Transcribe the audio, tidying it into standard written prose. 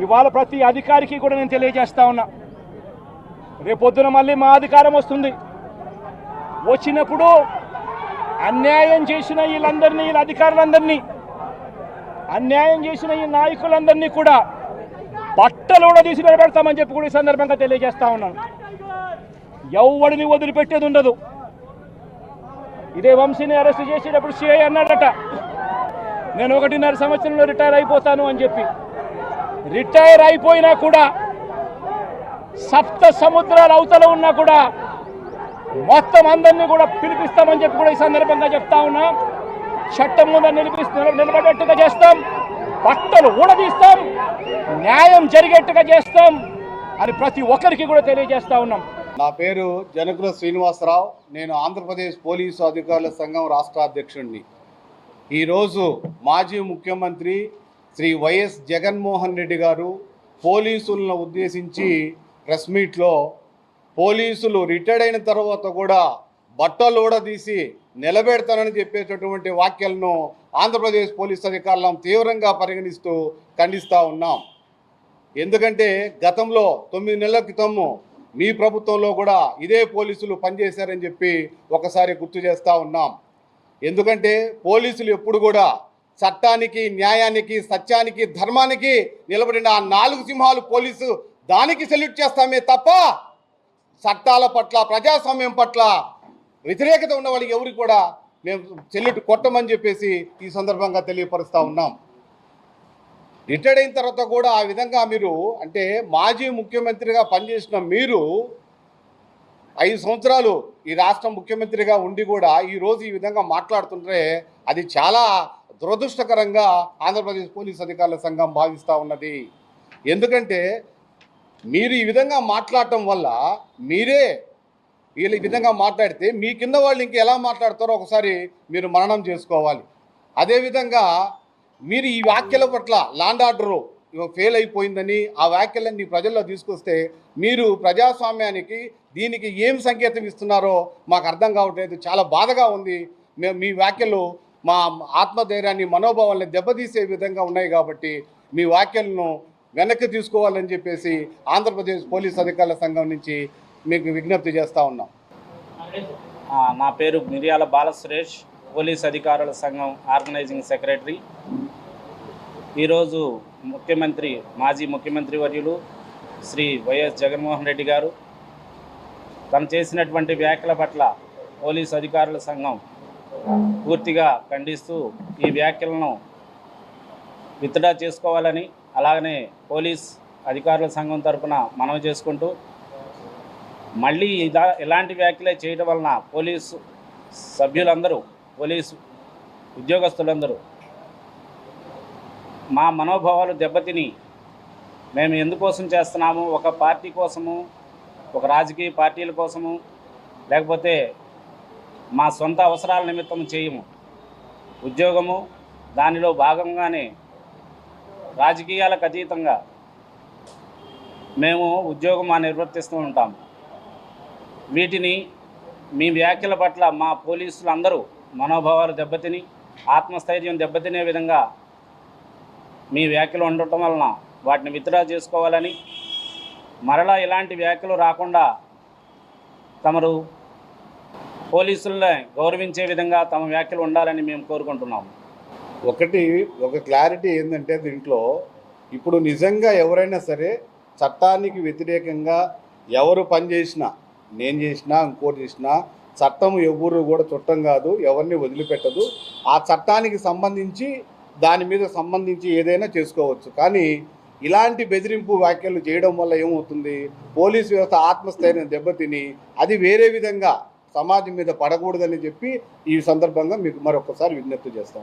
ఇవాళ ప్రతి అధికారికి కూడా నేను తెలియజేస్తా ఉన్నా, రేపొద్దున మళ్ళీ మా అధికారం వస్తుంది. వచ్చినప్పుడు అన్యాయం చేసిన వీళ్ళందరినీ, వీళ్ళ అధికారులందరినీ, అన్యాయం చేసిన ఈ నాయకులందరినీ కూడా బట్టలు కూడా తీసి నిలబెడతామని చెప్పి కూడా ఈ సందర్భంగా తెలియజేస్తా ఉన్నాను. ఎవడిని వదిలిపెట్టేది ఉండదు. ఇదే వంశీని అరెస్ట్ చేసేటప్పుడు సిఐ అన్నాడట, నేను 1.5 సంవత్సరంలో రిటైర్ అయిపోతాను అని చెప్పి. రిటైర్ అయిపోయినా కూడా, సప్త సముద్రాల అవతల ఉన్నా కూడా మొత్తం అందరినీ కూడా పిలిపిస్తామని చెప్పి కూడా ఈ సందర్భంగా చెప్తా ఉన్నా. చట్టం ముందు నిలబడేట్టుగా చేస్తాం, బట్టలు ఊడదీస్తాం, న్యాయం జరిగేట్టుగా చేస్తాం అని ప్రతి ఒక్కరికి కూడా తెలియజేస్తా ఉన్నాం. నా పేరు జనకుల శ్రీనివాసరావు. నేను ఆంధ్రప్రదేశ్ పోలీసు అధికారుల సంఘం రాష్ట్ర అధ్యక్షుడిని. ఈరోజు మాజీ ముఖ్యమంత్రి శ్రీ వైఎస్ జగన్మోహన్ రెడ్డి గారు పోలీసులను ఉద్దేశించి ప్రెస్ మీట్లో పోలీసులు రిటైర్డ్ అయిన తర్వాత కూడా బట్టలు ఊడదీసి నిలబెడతానని చెప్పేటటువంటి వ్యాఖ్యలను ఆంధ్రప్రదేశ్ పోలీసు అధికారులను తీవ్రంగా పరిగణిస్తూ ఖండిస్తూ ఉన్నాం. ఎందుకంటే గతంలో 9 నెలల క్రితము మీ ప్రభుత్వంలో కూడా ఇదే పోలీసులు పనిచేశారని చెప్పి ఒకసారి గుర్తు చేస్తూ ఉన్నాం. ఎందుకంటే పోలీసులు ఎప్పుడు కూడా చట్టానికి, న్యాయానికి, సత్యానికి, ధర్మానికి నిలబడిన ఆ 4 సింహాలు పోలీసు, దానికి సెల్యూట్ చేస్తామే తప్ప చట్టాల పట్ల, ప్రజాస్వామ్యం పట్ల వ్యతిరేకత ఉన్న వాళ్ళకి ఎవరికి కూడా మేము సెల్యూట్ కొట్టమని చెప్పేసి ఈ సందర్భంగా తెలియపరుస్తూ ఉన్నాం. రిటైర్డ్ అయిన తర్వాత కూడా ఆ విధంగా మీరు, అంటే మాజీ ముఖ్యమంత్రిగా పనిచేసిన మీరు 5 సంవత్సరాలు ఈ రాష్ట్ర ముఖ్యమంత్రిగా ఉండి కూడా ఈరోజు ఈ విధంగా మాట్లాడుతుంటే అది చాలా దురదృష్టకరంగా ఆంధ్రప్రదేశ్ పోలీస్ అధికారుల సంఘం భావిస్తూ ఉన్నది. ఎందుకంటే మీరు ఈ విధంగా మాట్లాడటం వల్ల, మీరే వీళ్ళు ఈ విధంగా మాట్లాడితే మీ కింద వాళ్ళు ఇంక ఎలా మాట్లాడతారో ఒకసారి మీరు మననం చేసుకోవాలి. అదేవిధంగా మీరు ఈ వ్యాఖ్యల పట్ల లాండ్ ఆర్డరు ఫెయిల్ అయిపోయిందని ఆ వ్యాఖ్యలన్నీ ప్రజల్లో తీసుకొస్తే మీరు ప్రజాస్వామ్యానికి, దీనికి ఏం సంకేతం ఇస్తున్నారో మాకు అర్థం కావట్లేదు. చాలా బాధగా ఉంది. మీ వ్యాఖ్యలు మా ఆత్మధైర్యాన్ని, మనోభావాల్ని దెబ్బతీసే విధంగా ఉన్నాయి. కాబట్టి మీ వ్యాఖ్యలను వెనక్కి తీసుకోవాలని చెప్పేసి ఆంధ్రప్రదేశ్ పోలీస్ అధికారుల సంఘం నుంచి మీకు విజ్ఞప్తి చేస్తూ ఉన్నాం. నా పేరు మిర్యాల బాలసురేష్, పోలీస్ అధికారుల సంఘం ఆర్గనైజింగ్ సెక్రటరీ. ఈరోజు మాజీ ముఖ్యమంత్రి వర్యులు శ్రీ వైఎస్ జగన్మోహన్ రెడ్డి గారు తను చేసినటువంటి వ్యాఖ్యల పట్ల పోలీస్ అధికారుల సంఘం పూర్తిగా ఖండిస్తూ ఈ వ్యాఖ్యలను విత్డ్రా చేసుకోవాలని, అలాగనే పోలీస్ అధికారుల సంఘం తరపున మనవి చేసుకుంటూ, మళ్ళీ ఇలాంటి వ్యాఖ్యలే చేయడం వలన పోలీసు సభ్యులందరూ, పోలీసు ఉద్యోగస్తులందరూ మా మనోభావాలు దెబ్బతిని మేము ఎందుకోసం చేస్తున్నాము, ఒక పార్టీ కోసము, ఒక రాజకీయ పార్టీల కోసము, లేకపోతే మా సొంత అవసరాల నిమిత్తం చేయము. ఉద్యోగము దానిలో భాగంగానే రాజకీయాలకు అతీతంగా మేము ఉద్యోగం నిర్వర్తిస్తూ ఉంటాము. వీటిని, మీ వ్యాఖ్యల పట్ల మా పోలీసులందరూ మనోభావాలు దెబ్బతిని, ఆత్మస్థైర్యం దెబ్బతినే విధంగా మీ వ్యాఖ్యలు ఉండటం వలన వాటిని విత్డ్రా చేసుకోవాలని, మరలా ఇలాంటి వ్యాఖ్యలు రాకుండా తమరు పోలీసుల్ని గౌరవించే విధంగా తమ వ్యాఖ్యలు ఉండాలని మేము కోరుకుంటున్నాము. ఒక క్లారిటీ ఏంటంటే, దీంట్లో ఇప్పుడు నిజంగా ఎవరైనా సరే చట్టానికి వ్యతిరేకంగా ఎవరు పనిచేసినా, నేను చేసినా, ఇంకోటి చేసినా, చట్టం ఎవరు కూడా చుట్టం కాదు, ఎవరిని వదిలిపెట్టదు. ఆ చట్టానికి సంబంధించి, దాని మీద సంబంధించి ఏదైనా చేసుకోవచ్చు. కానీ ఇలాంటి బెదిరింపు వ్యాఖ్యలు చేయడం వల్ల ఏమవుతుంది, పోలీసు వ్యవస్థ ఆత్మస్థైర్యం దెబ్బతిని అది వేరే విధంగా సమాజం మీద పడకూడదని చెప్పి ఈ సందర్భంగా మీకు మరొకసారి విజ్ఞప్తి చేస్తాం.